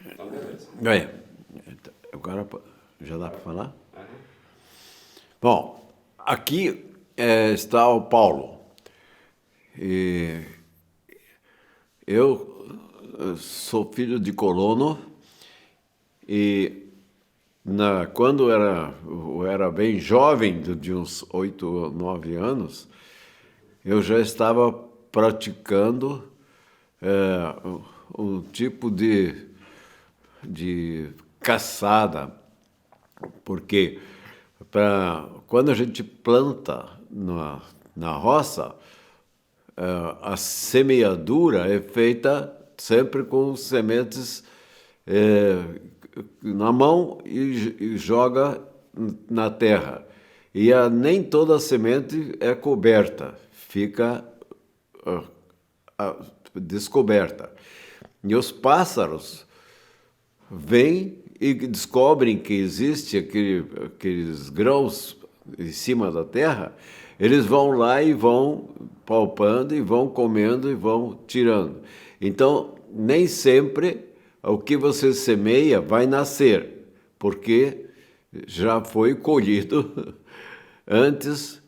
Então, beleza. Bem, agora já dá para falar? Aham. Bom, aqui está o Paulo. E eu sou filho de colono e quando eu era bem jovem, de uns 8, 9 anos, eu já estava praticando um tipo de caçada, porque quando a gente planta na roça, a semeadura é feita sempre com sementes na mão e joga na terra. E nem toda a semente é coberta, fica descoberta. E os pássaros vêm e descobrem que existe aqueles grãos em cima da terra, eles vão lá e vão palpando e vão comendo e vão tirando. Então, nem sempre o que você semeia vai nascer, porque já foi colhido antes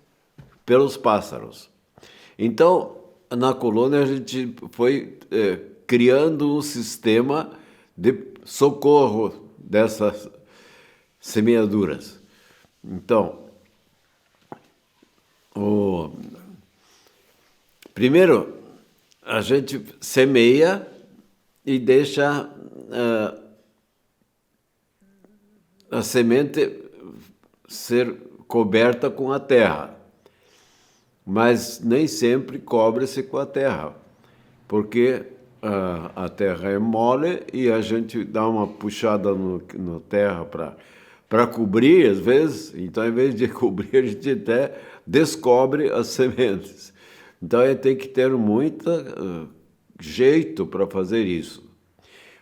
pelos pássaros. Então, na colônia, a gente foi criando um sistema de socorro dessas semeaduras. Então, primeiro, a gente semeia e deixa a semente ser coberta com a terra. Mas nem sempre cobre-se com a terra, porque a terra é mole e a gente dá uma puxada na terra para cobrir, às vezes. Então, em vez de cobrir, a gente até descobre as sementes. Então, tem que ter muito jeito para fazer isso.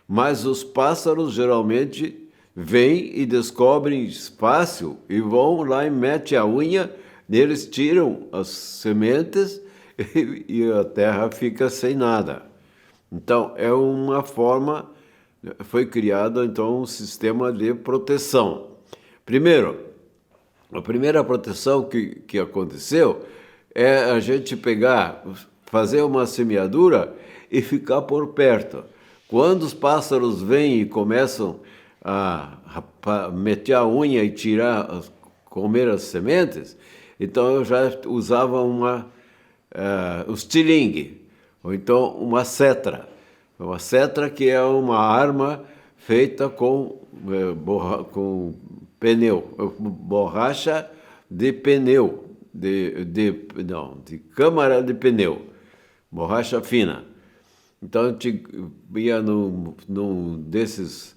Mas os pássaros geralmente vêm e descobrem fácil e vão lá e metem a unha, eles tiram as sementes e a terra fica sem nada. Então, é uma forma, foi criado então um sistema de proteção. Primeiro, a primeira proteção que aconteceu é a gente fazer uma semeadura e ficar por perto. Quando os pássaros vêm e começam a meter a unha e comer as sementes, então eu já usava o estilingue, ou então uma cetra. Uma cetra que é uma arma feita com pneu, borracha de pneu, de câmara de pneu, borracha fina. Então a gente ia num desses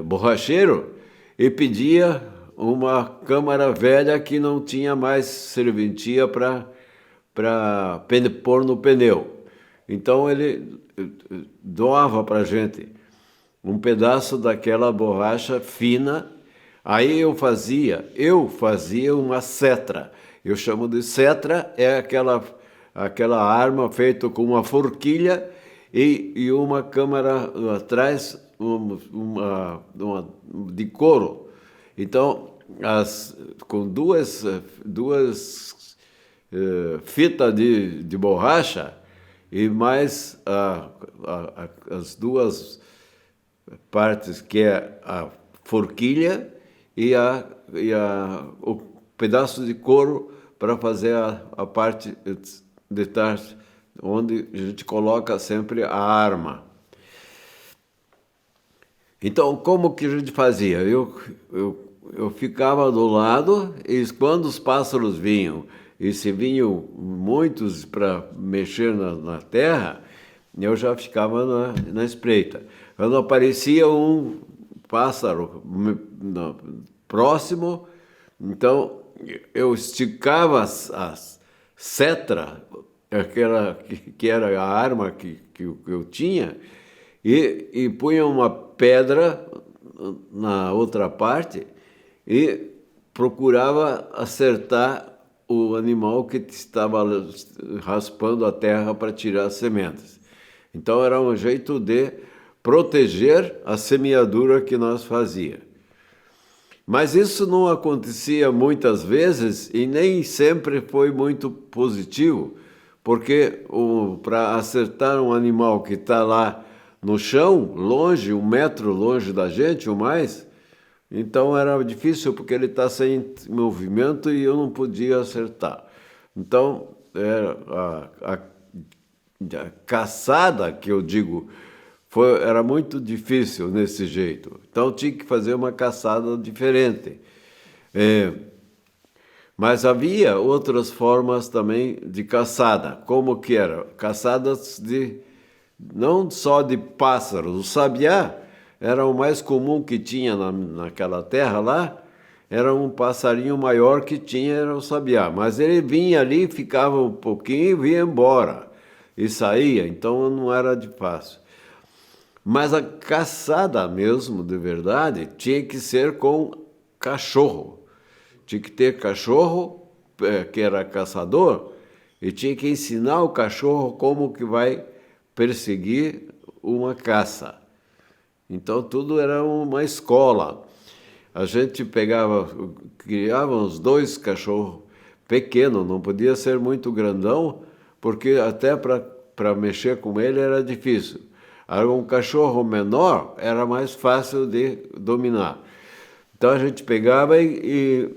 borracheiros e pedia uma câmara velha que não tinha mais serventia para pôr no pneu. Então ele doava para a gente um pedaço daquela borracha fina. Aí eu fazia uma cetra. Eu chamo de cetra, é aquela arma feita com uma forquilha e uma câmara atrás de couro. Então, com duas fitas de borracha e mais as duas partes, que é a forquilha e o pedaço de couro para fazer a parte de trás, onde a gente coloca sempre a arma. Então, como que a gente fazia? Eu ficava do lado e quando os pássaros vinham, e se vinham muitos para mexer na terra, eu já ficava na espreita. Quando aparecia um pássaro próximo, então eu esticava a cetra, aquela que era a arma que eu tinha, e punha uma pedra na outra parte e procurava acertar o animal que estava raspando a terra para tirar as sementes. Então era um jeito de proteger a semeadura que nós fazia. Mas isso não acontecia muitas vezes e nem sempre foi muito positivo, porque para acertar um animal que está lá no chão, longe, 1 metro longe da gente ou mais, então era difícil porque ele está sem movimento e eu não podia acertar. Então, a caçada, que eu digo, era muito difícil nesse jeito. Então tinha que fazer uma caçada diferente. Mas havia outras formas também de caçada. Como que era? Caçadas não só de pássaros. O sabiá era o mais comum que tinha naquela terra lá. Era um passarinho maior que tinha, era o sabiá. Mas ele vinha ali, ficava um pouquinho e ia embora. E saía, então não era de fácil. Mas a caçada mesmo, de verdade, tinha que ser com cachorro. Tinha que ter cachorro, que era caçador, e tinha que ensinar o cachorro como que vai perseguir uma caça. Então tudo era uma escola. A gente criava uns 2 cachorros pequenos, não podia ser muito grandão, porque até para mexer com ele era difícil. Um cachorro menor era mais fácil de dominar. Então a gente pegava e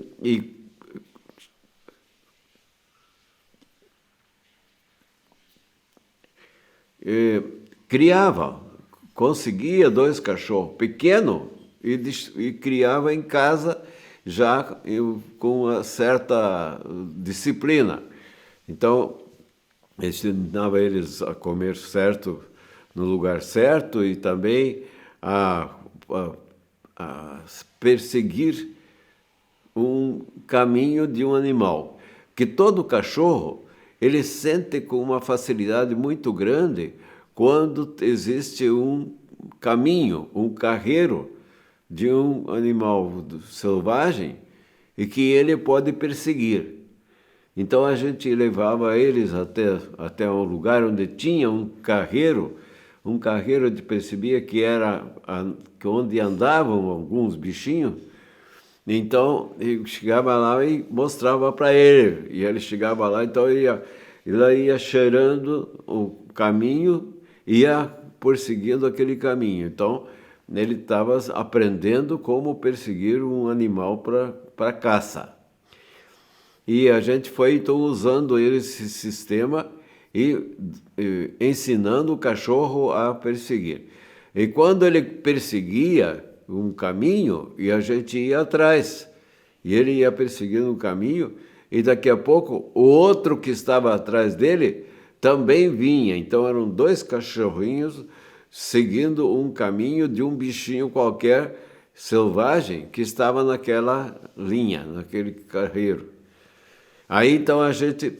criava, conseguia 2 cachorros pequenos e criava em casa já com uma certa disciplina. Então, ensinava eles a comer certo, no lugar certo e também a perseguir um caminho de um animal. Que todo cachorro, ele sente com uma facilidade muito grande quando existe um caminho, um carreiro de um animal selvagem e que ele pode perseguir. Então a gente levava eles até um lugar onde tinha um carreiro de percebia que era onde andavam alguns bichinhos. Então eu chegava lá e mostrava para ele, e ele chegava lá, então ele ia cheirando o caminho, ia perseguindo aquele caminho. Então ele estava aprendendo como perseguir um animal para caça. E a gente foi então usando esse sistema e ensinando o cachorro a perseguir. E quando ele perseguia um caminho, e a gente ia atrás, e ele ia perseguindo um caminho, e daqui a pouco o outro que estava atrás dele também vinha. Então eram 2 cachorrinhos seguindo um caminho de um bichinho qualquer selvagem que estava naquela linha, naquele carreiro. Aí então a gente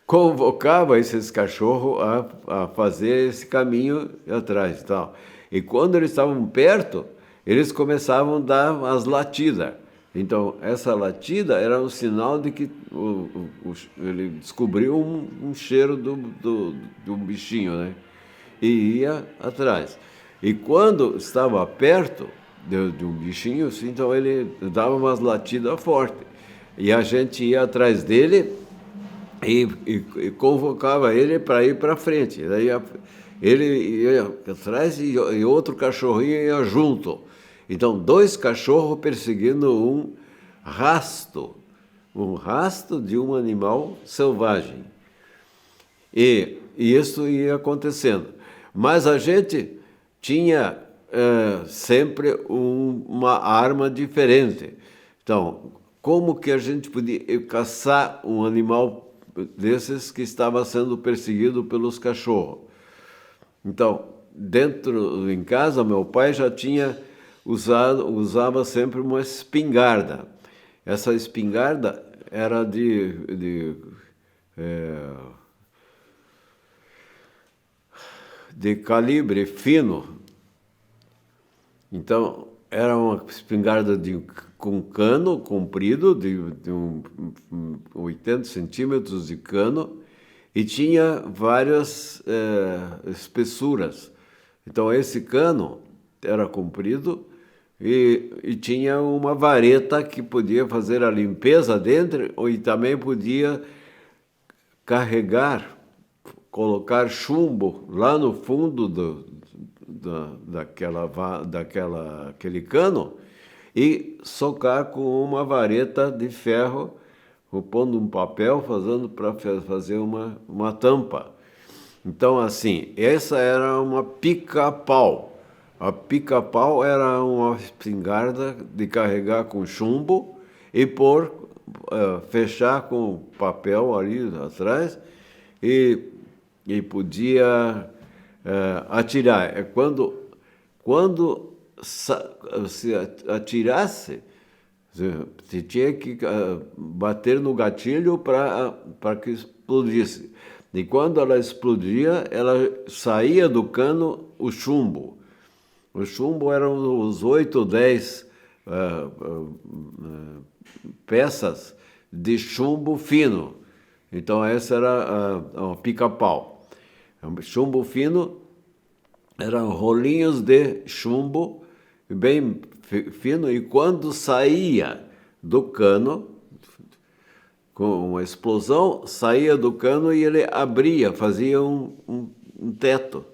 convocava esses cachorros a fazer esse caminho atrás e tal. E quando eles estavam perto, eles começavam a dar as latidas. Então, essa latida era um sinal de que ele descobriu um cheiro do bichinho, né? E ia atrás. E quando estava perto de um bichinho, assim, então ele dava umas latidas fortes. E a gente ia atrás dele e convocava ele para ir para frente. Daí ele ia atrás e outro cachorrinho ia junto. Então, 2 cachorros perseguindo um rasto de um animal selvagem. E isso ia acontecendo. Mas a gente tinha sempre uma arma diferente. Então, como que a gente podia caçar um animal desses que estava sendo perseguido pelos cachorros? Então, em casa, meu pai já tinha usava sempre uma espingarda. Essa espingarda era de calibre fino. Então, era uma espingarda com cano comprido, de 80 centímetros de cano, e tinha várias espessuras. Então esse cano era comprido e tinha uma vareta que podia fazer a limpeza dentro e também podia carregar, colocar chumbo lá no fundo daquele cano e socar com uma vareta de ferro, pondo um papel, fazendo para fazer uma tampa. Então, assim, essa era uma pica-pau. A pica-pau era uma espingarda de carregar com chumbo e fechar com papel ali atrás e podia atirar. Quando se atirasse, você tinha que bater no gatilho para que explodisse. E quando ela explodia, ela saía do cano o chumbo. O chumbo eram os 8 ou 10 peças de chumbo fino. Então, essa era a pica-pau. Chumbo fino eram rolinhos de chumbo bem fino, e quando saía do cano, com uma explosão, saía do cano e ele abria, fazia um teto,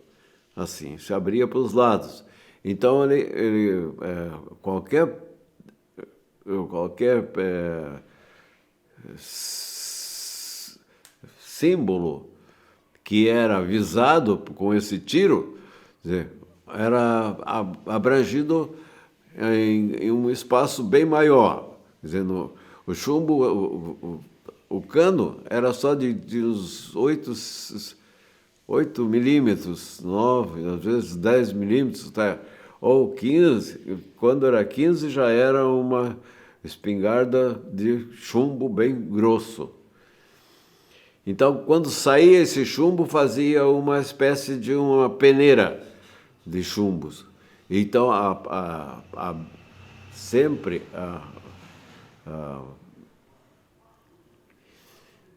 assim, se abria para os lados. Então, qualquer símbolo que era visado com esse tiro, era abrangido em um espaço bem maior. Dizendo, o chumbo, o cano era só de uns 8 milímetros, 9, às vezes 10 milímetros, tá? Ou 15. Quando era 15 já era uma espingarda de chumbo bem grosso. Então, quando saía esse chumbo, fazia uma espécie de uma peneira de chumbos. Então, sempre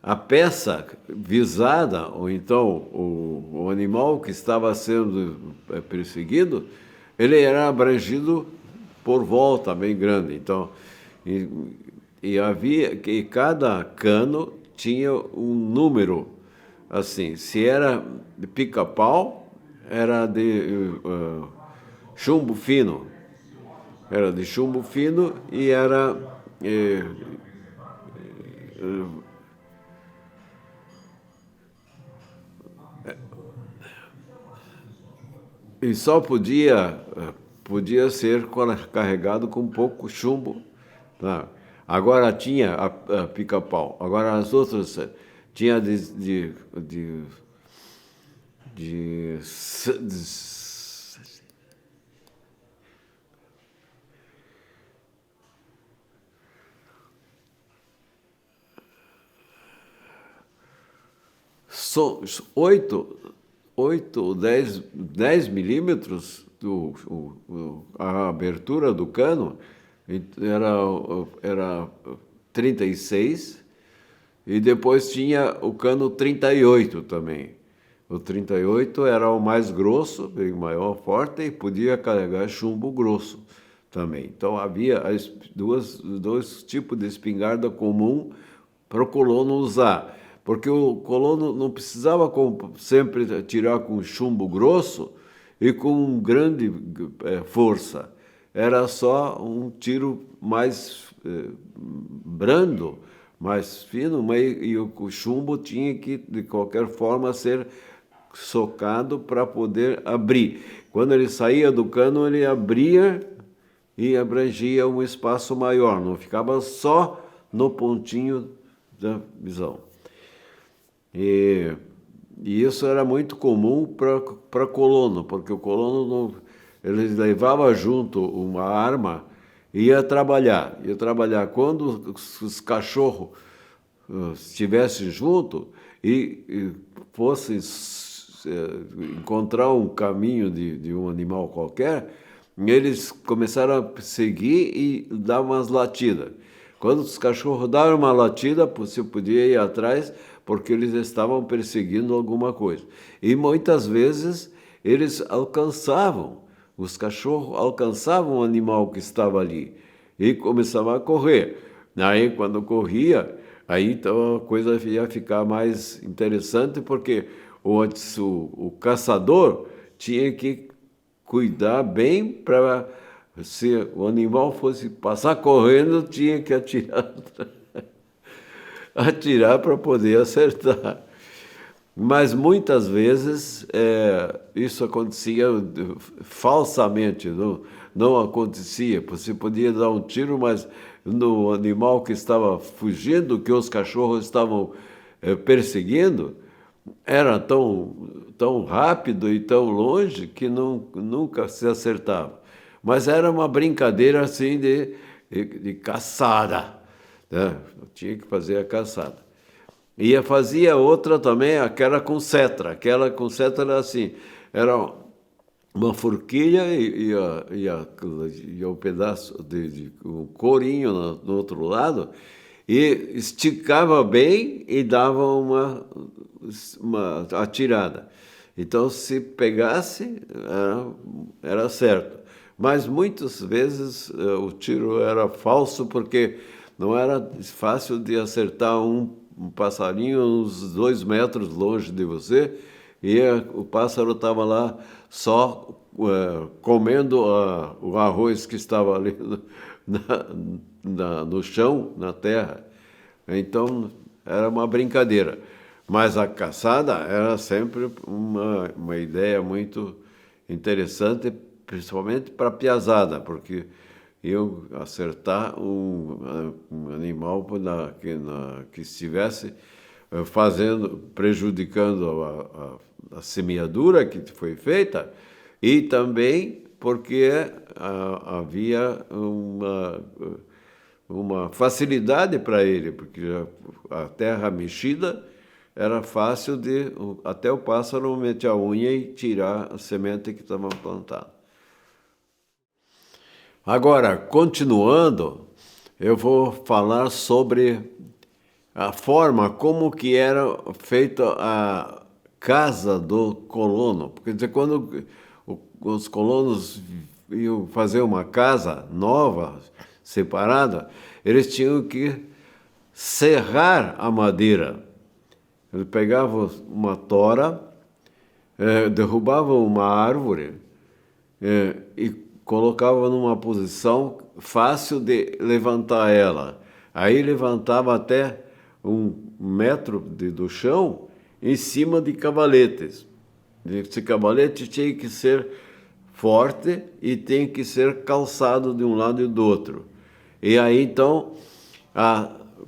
a peça visada, ou então o animal que estava sendo perseguido, ele era abrangido por volta bem grande. Então, havia que cada cano tinha um número, assim, se era de pica-pau, era de chumbo fino. Era de chumbo fino e era e só podia ser carregado com pouco chumbo. Tá? Agora tinha a pica-pau. Agora as outras tinha de 8 ou 10 milímetros a abertura do cano era 36, e depois tinha o cano 38 também. O 38 era o mais grosso, bem maior, forte, e podia carregar chumbo grosso também. Então havia dois tipos de espingarda comum para o colono usar. Porque o colono não precisava sempre atirar com chumbo grosso e com grande força. Era só um tiro mais brando, mais fino, e o chumbo tinha que, de qualquer forma, ser socado para poder abrir. Quando ele saía do cano, ele abria e abrangia um espaço maior, não ficava só no pontinho da visão. E isso era muito comum para colono, porque o colono ele levava junto uma arma e ia trabalhar. Quando os cachorros estivessem junto e fossem encontrar um caminho de um animal qualquer, eles começaram a seguir e dar umas latidas. Quando os cachorros davam uma latida, você podia ir atrás porque eles estavam perseguindo alguma coisa. E muitas vezes eles alcançavam, os cachorros alcançavam o animal que estava ali e começavam a correr. Aí, quando corria, aí então a coisa ia ficar mais interessante, porque o caçador tinha que cuidar bem para, se o animal fosse passar correndo, tinha que atirar, atirar para poder acertar. Mas muitas vezes isso acontecia falsamente, não acontecia. Você podia dar um tiro, mas no animal que estava fugindo, que os cachorros estavam perseguindo, era tão rápido e tão longe que nunca se acertava. Mas era uma brincadeira assim de caçada, né? Eu tinha que fazer a caçada. E fazia outra também, aquela com cetra. Aquela com cetra era assim, era uma forquilha e um pedaço de um corinho no outro lado, e esticava bem e dava uma atirada. Então, se pegasse, era certo. Mas muitas vezes o tiro era falso, porque não era fácil de acertar um passarinho uns 2 metros longe de você, e o pássaro estava lá só comendo o arroz que estava ali no chão, na terra. Então, era uma brincadeira. Mas a caçada era sempre uma ideia muito interessante, principalmente para a piazada, porque eu acertar um animal que estivesse prejudicando a semeadura que foi feita, e também porque havia uma facilidade para ele, porque a terra mexida era fácil até o pássaro meter a unha e tirar a semente que estava plantada. Agora, continuando, eu vou falar sobre a forma como que era feita a casa do colono. Porque dizer, quando os colonos iam fazer uma casa nova, separada, eles tinham que serrar a madeira. Eles pegavam uma tora, derrubavam uma árvore e colocavam numa posição fácil de levantar ela. Aí levantava até 1 metro do chão em cima de cavaletes. Esse cavalete tinha que ser forte e tem que ser calçado de um lado e do outro. E aí então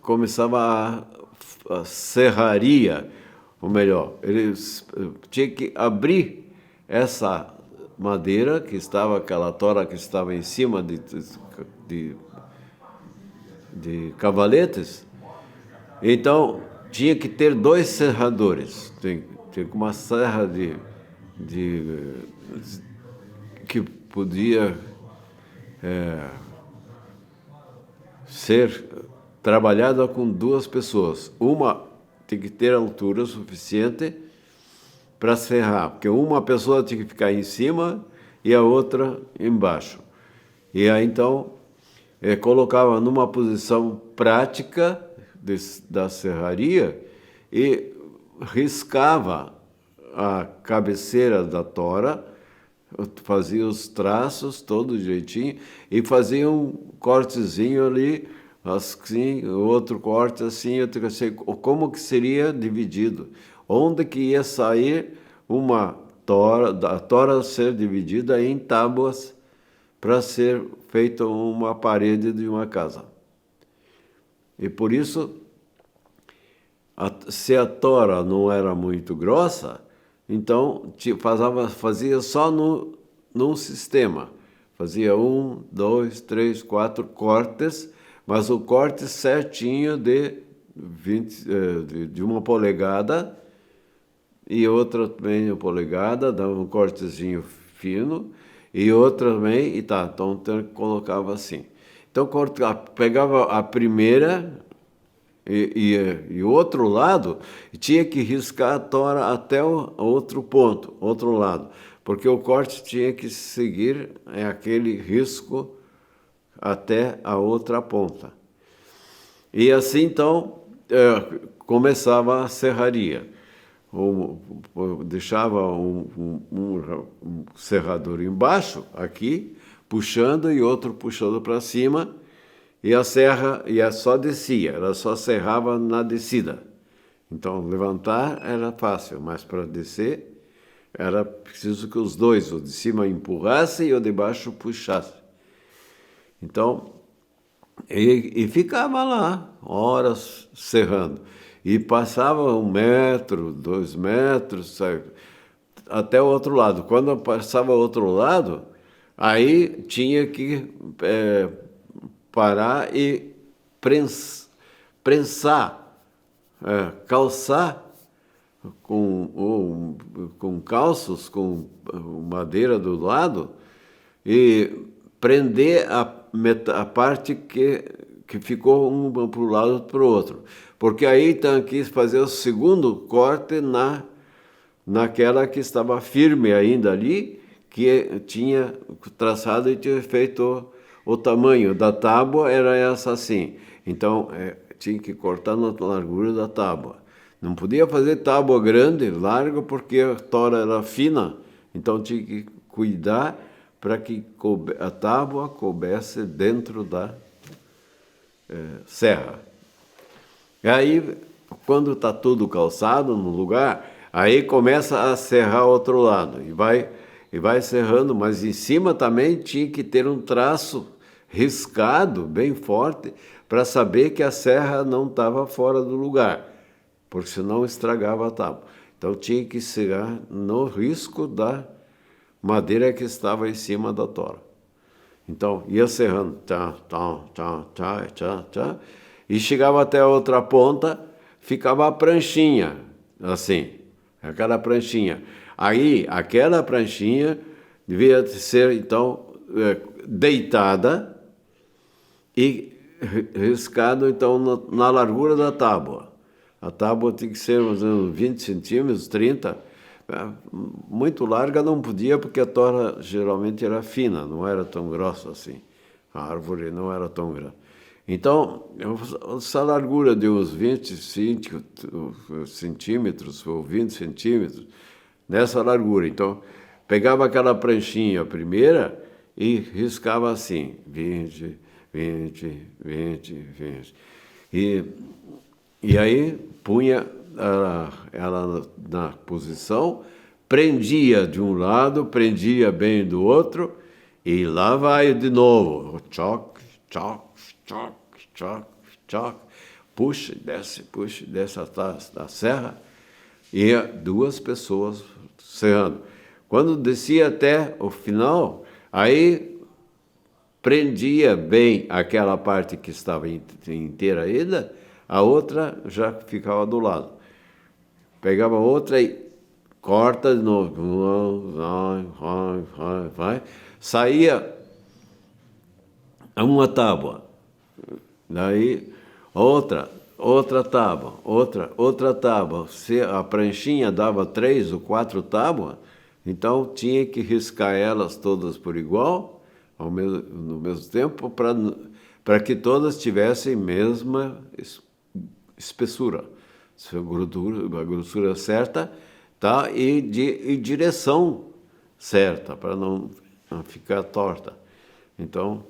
começava a serraria, ou melhor, eles tinham que abrir essa madeira que estava, aquela tora que estava em cima de cavaletes. Então tinha que ter 2 serradores. Tinha uma serra que podia ser trabalhada com 2 pessoas. Uma tem que ter altura suficiente para serrar, porque uma pessoa tinha que ficar em cima e a outra embaixo. E aí então colocava numa posição prática da serraria e riscava a cabeceira da tora, fazia os traços todo jeitinho e fazia um cortezinho ali, assim, outro corte assim, outro assim, como que seria dividido, onde que ia sair uma tora, a tora ser dividida em tábuas para ser feita uma parede de uma casa. E por isso, se a tora não era muito grossa, então fazia só num sistema. Fazia 1, 2, 3, 4 cortes, mas o corte certinho de 1 polegada e outra também 1 polegada, dava um cortezinho fino, e outra também, então colocava assim. Então pegava a primeira e o outro lado tinha que riscar a tora até o outro ponto, outro lado, porque o corte tinha que seguir aquele risco até a outra ponta. E assim, então, começava a serraria. Deixava um serrador embaixo, aqui, puxando, e outro puxando para cima, e a serra só descia, ela só serrava na descida. Então, levantar era fácil, mas para descer era preciso que os dois, o de cima empurrasse e o de baixo puxasse. Então, e ficava lá, horas serrando. E passava 1 metro, 2 metros, sabe, até o outro lado. Quando passava o outro lado, aí tinha que parar e prensar, calçar com calços, com madeira do lado, e prender a parte que ficou uma para o lado para o outro. Porque aí então quis fazer o segundo corte naquela que estava firme ainda ali, que tinha traçado e tinha feito o tamanho da tábua, era essa assim. Então, tinha que cortar na largura da tábua. Não podia fazer tábua grande, larga, porque a tora era fina, então tinha que cuidar para que a tábua coubesse dentro da serra. E aí, quando está tudo calçado no lugar, aí começa a serrar o outro lado, e vai serrando, mas em cima também tinha que ter um traço riscado, bem forte, para saber que a serra não estava fora do lugar, porque senão estragava a tábua. Então tinha que serrar no risco da madeira que estava em cima da tora. Então ia serrando, tchá, tchá, tchá, tchá, tchá, tchá, e chegava até a outra ponta, ficava a pranchinha, assim, aquela pranchinha. Aí, aquela pranchinha devia ser, então, deitada e riscado, então, na largura da tábua. A tábua tinha que ser mais ou menos 20 centímetros, 30. Muito larga não podia, porque a tora geralmente era fina, não era tão grossa assim. A árvore não era tão grande. Então, essa largura de uns 25 centímetros ou 20 centímetros, nessa largura. Então, pegava aquela pranchinha primeira e riscava assim, 20, 20, 20, 20. E aí punha ela na posição, prendia de um lado, prendia bem do outro, e lá vai de novo. Choc, choc, choc, choc, choc. Puxa e desce atrás da serra, e duas pessoas serrando. Quando descia até o final, aí prendia bem aquela parte que estava inteira ainda, a outra já ficava do lado. Pegava outra e corta de novo. Vai. Saía uma tábua. Daí outra tábua, outra tábua. Se a pranchinha dava 3 ou 4 tábuas, então tinha que riscar elas todas por igual, no mesmo tempo, para que todas tivessem mesma espessura, a grossura certa, tá? E direção certa, para não ficar torta. Então,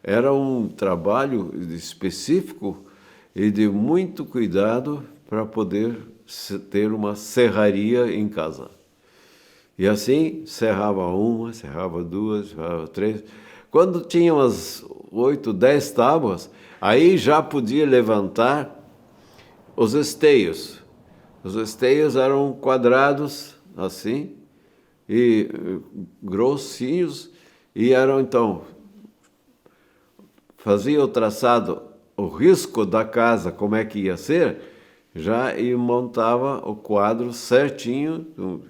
era um trabalho específico e de muito cuidado para poder ter uma serraria em casa. E assim, serrava uma, serrava duas, serrava três. Quando tinha umas 8, 10 tábuas, aí já podia levantar os esteios. Os esteios eram quadrados, assim, e grossinhos, e eram, então, fazia o traçado, o risco da casa, como é que ia ser, já e montava o quadro certinho,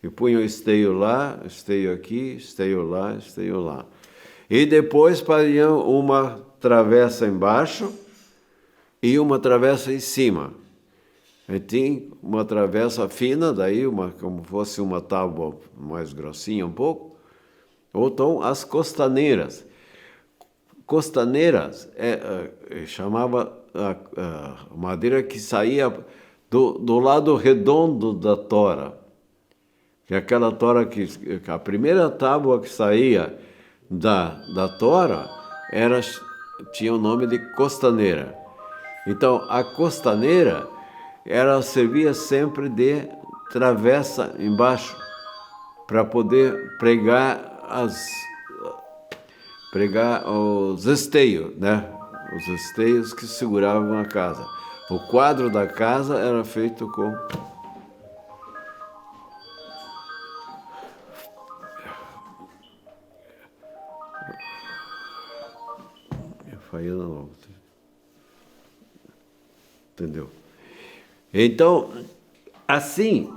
e punha o esteio lá, esteio aqui, esteio lá, esteio lá. E depois fazia uma travessa embaixo, e uma travessa em cima. E tinha uma travessa fina, daí como fosse uma tábua mais grossinha um pouco, ou então as costaneiras. Costaneiras chamava a madeira que saía do lado redondo da tora. Que é aquela tora que a primeira tábua que saía da tora tinha o nome de costaneira. Então, a costaneira servia sempre de travessa embaixo para poder pregar os esteios, né? Os esteios que seguravam a casa. O quadro da casa era feito com não, entendeu? Então, assim,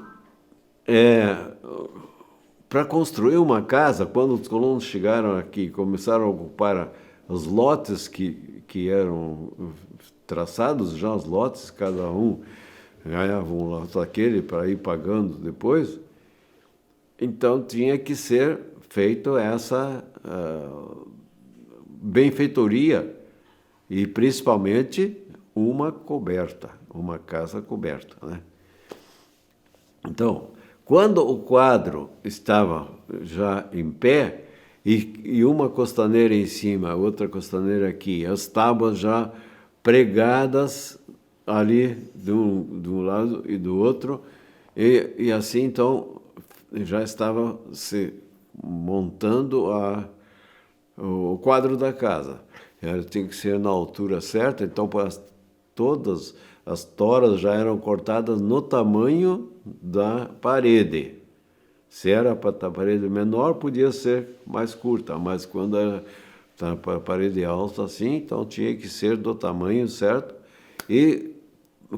para construir uma casa, quando os colonos chegaram aqui, começaram a ocupar os lotes que eram traçados, já os lotes, cada um ganhava um lote daquele para ir pagando depois, então tinha que ser feito essa benfeitoria e principalmente uma coberta, uma casa coberta, né? Então, quando o quadro estava já em pé e uma costaneira em cima, outra costaneira aqui, as tábuas já pregadas ali de um lado e do outro, e assim então já estava se montando o quadro da casa. Ela tinha que ser na altura certa, então todas as toras já eram cortadas no tamanho da parede. Se era para a parede menor, podia ser mais curta, mas quando era para a parede alta assim, então tinha que ser do tamanho certo. E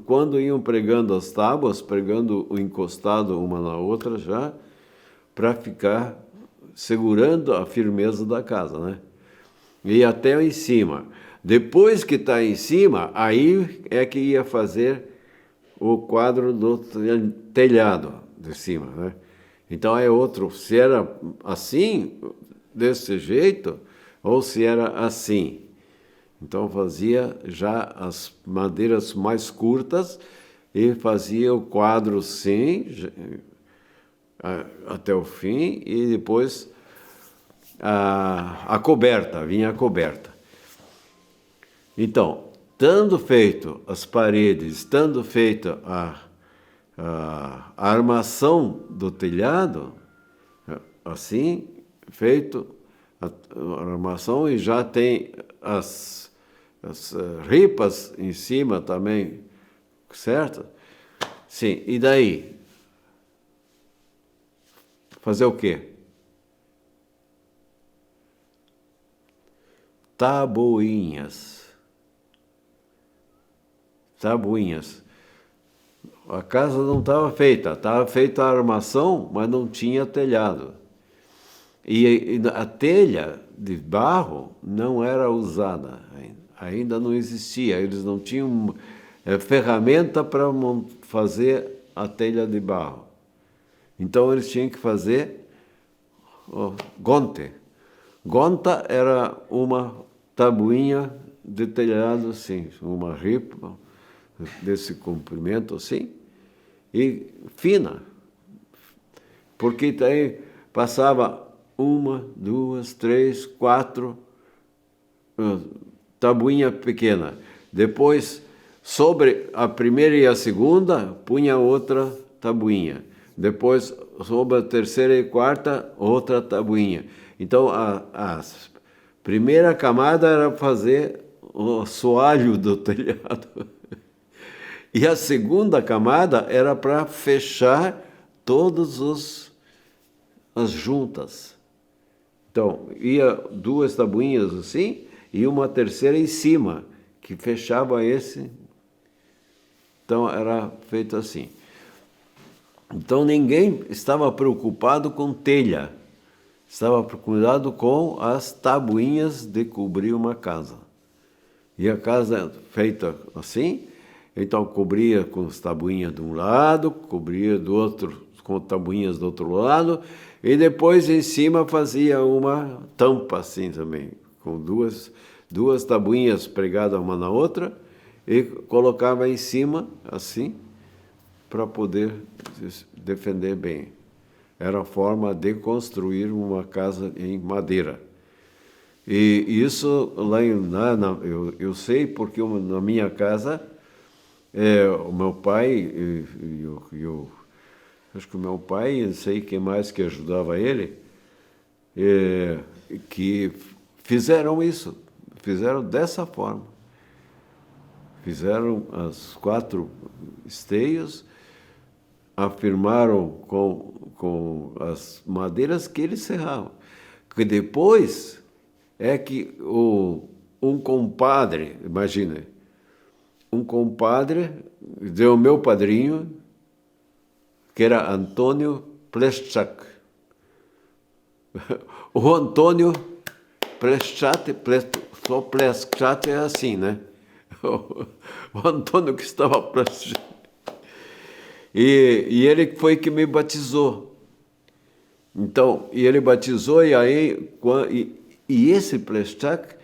quando iam pregando as tábuas, pregando o encostado uma na outra já, para ficar segurando a firmeza da casa, né? E até em cima. Depois que está em cima, aí é que ia fazer o quadro do telhado de cima, né? Então é outro, se era assim, desse jeito, ou se era assim. Então fazia já as madeiras mais curtas e fazia o quadro sim, até o fim, e depois a coberta, vinha a coberta. Então, estando feito as paredes, estando feita a armação do telhado, assim, feito a armação e já tem as ripas em cima também, certo? Sim, e daí? Fazer o quê? Tabuinhas. A casa não estava feita a armação, mas não tinha telhado. E a telha de barro não era usada ainda não existia. Eles não tinham ferramenta para fazer a telha de barro. Então eles tinham que fazer gonte. Gonta era uma tabuinha de telhado assim, uma ripa desse comprimento assim, e fina, porque daí passava 1, 2, 3, 4 tabuinha pequena. Depois, sobre a primeira e a segunda, punha outra tabuinha. Depois, sobre a terceira e quarta, outra tabuinha. Então, a primeira camada era fazer o soalho do telhado. E a segunda camada era para fechar todas as juntas. Então, ia 2 tabuinhas assim e uma terceira em cima, que fechava esse. Então, era feito assim. Então, ninguém estava preocupado com telha. Estava preocupado com as tabuinhas de cobrir uma casa. E a casa feita assim, então cobria com as tabuinhas de um lado, cobria do outro com tabuinhas do outro lado, e depois em cima fazia uma tampa assim também, com duas tabuinhas pregadas uma na outra, e colocava em cima assim, para poder defender bem. Era a forma de construir uma casa em madeira. E isso lá eu sei porque na minha casa o meu pai acho que o meu pai, não sei quem mais que ajudava ele, que fizeram isso, fizeram dessa forma. Fizeram as 4 esteias, afirmaram com as madeiras que eles serravam. Que depois é que um compadre, imagina, um compadre do meu padrinho, que era Antônio Pleschak. O Antônio Pleschak, só Pleschak é assim, né? O Antônio que estava Pleschak. E ele foi que me batizou. Então, e ele batizou, e aí esse Pleschak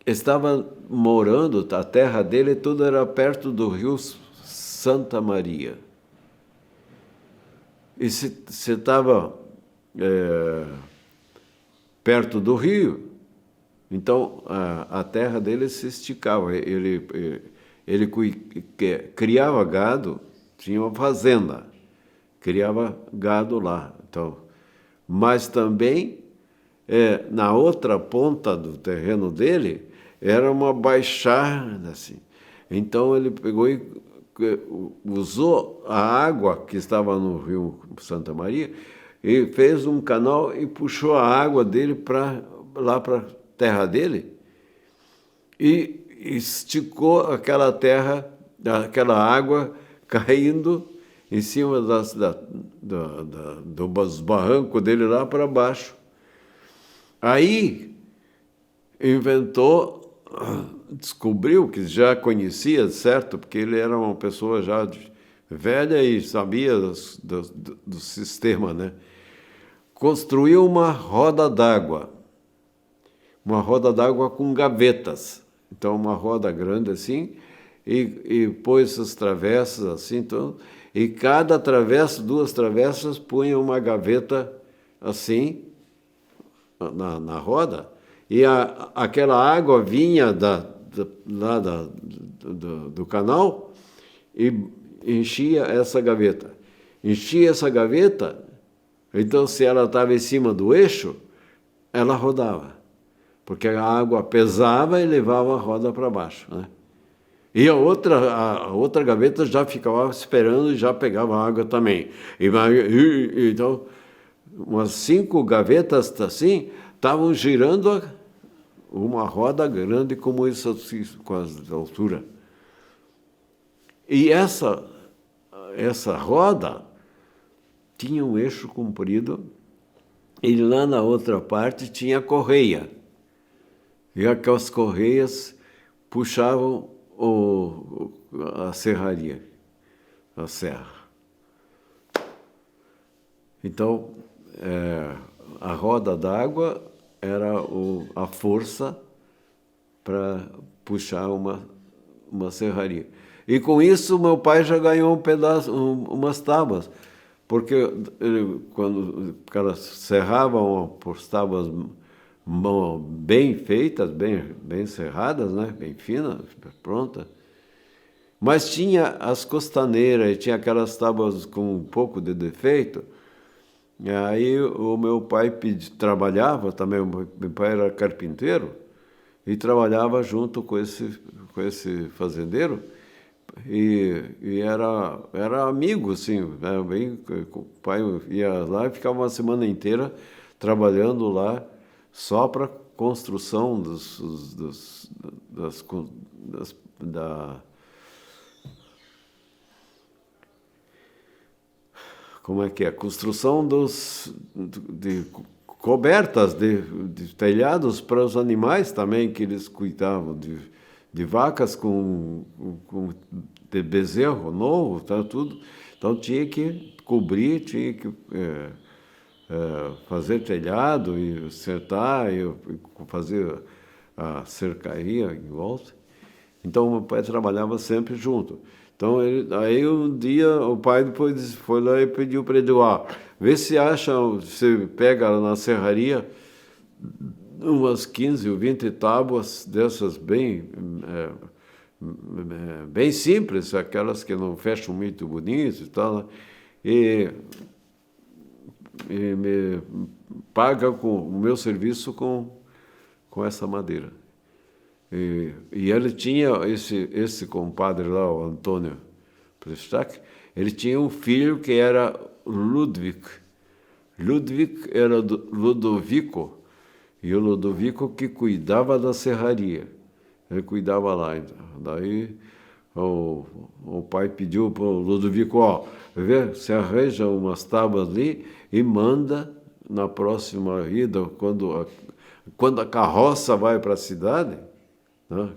estava morando, a terra dele tudo era perto do rio Santa Maria. E se estava perto do rio, então a terra dele se esticava. Ele criava gado, tinha uma fazenda, criava gado lá. Então, mas também na outra ponta do terreno dele era uma baixada assim. Então ele pegou e usou a água que estava no rio Santa Maria e fez um canal e puxou a água dele lá para a terra dele e esticou aquela terra, aquela água caindo em cima dos barrancos dele lá para baixo. Aí descobriu que já conhecia, certo? Porque ele era uma pessoa já velha e sabia do sistema, né? Construiu uma roda d'água com gavetas. Então, uma roda grande assim, e pôs as travessas assim, então, e cada travessa, 2 travessas, punha uma gaveta assim na roda, e aquela água vinha lá do canal e enchia essa gaveta. Enchia essa gaveta, então se ela estava em cima do eixo, ela rodava, porque a água pesava e levava a roda para baixo, né? E a outra gaveta já ficava esperando e já pegava água também. Então, umas 5 gavetas assim estavam girando uma roda grande como isso, assim, com a altura. E essa roda tinha um eixo comprido e lá na outra parte tinha correia. E aquelas correias puxavam a serraria, a serra. Então, a roda d'água era a força para puxar uma serraria. E com isso meu pai já ganhou um pedaço, umas tábuas, porque quando os caras serravam por tábuas bem feitas, bem serradas, né? Bem finas, prontas. Mas tinha as costaneiras, tinha aquelas tábuas com um pouco de defeito. E aí o meu pai trabalhava também, o meu pai era carpinteiro, e trabalhava junto com esse fazendeiro, e era amigo, assim, né? O pai ia lá e ficava uma semana inteira trabalhando lá só para construção como é que é? Construção de cobertas, de telhados para os animais também que eles cuidavam, de vacas de bezerro novo, tá, tudo. Então tinha que cobrir, tinha que fazer telhado e acertar e fazer a cercaria em volta. Então, meu pai trabalhava sempre junto. Então, aí um dia o pai depois foi lá e pediu para ele, vê se acha, você pega na serraria umas 15 ou 20 tábuas dessas bem simples, aquelas que não fecham muito bonito e tal, né? E me paga com o meu serviço com essa madeira. E ele tinha, esse compadre lá, o Antônio Prestak, ele tinha um filho que era Ludwig. Ludwig era do Ludovico, e o Ludovico que cuidava da serraria. Ele cuidava lá. Daí o pai pediu para o Ludovico, vê, você arranja umas tábuas ali e manda na próxima ida, quando a carroça vai para a cidade, né?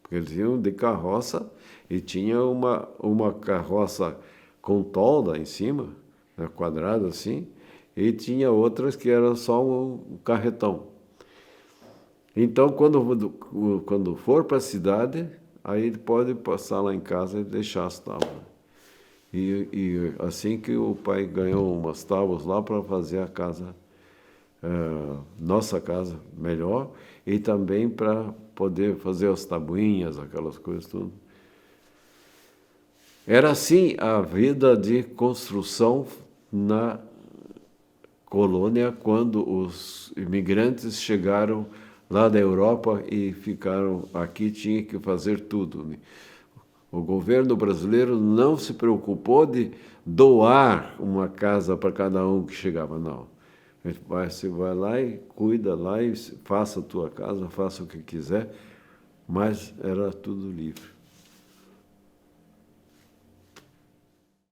Porque eles iam de carroça e tinha uma carroça com tolda em cima, né, quadrada assim, e tinha outras que eram só um carretão. Então, quando for para a cidade, aí ele pode passar lá em casa e deixar as tábuas. E assim que o pai ganhou umas tábuas lá para fazer a casa, nossa casa melhor, e também para poder fazer as tabuinhas, aquelas coisas tudo. Era assim a vida de construção na colônia quando os imigrantes chegaram lá da Europa e ficaram aqui, tinha que fazer tudo. O governo brasileiro não se preocupou de doar uma casa para cada um que chegava, não. Você vai lá e cuida lá e faça a tua casa, faça o que quiser, mas era tudo livre.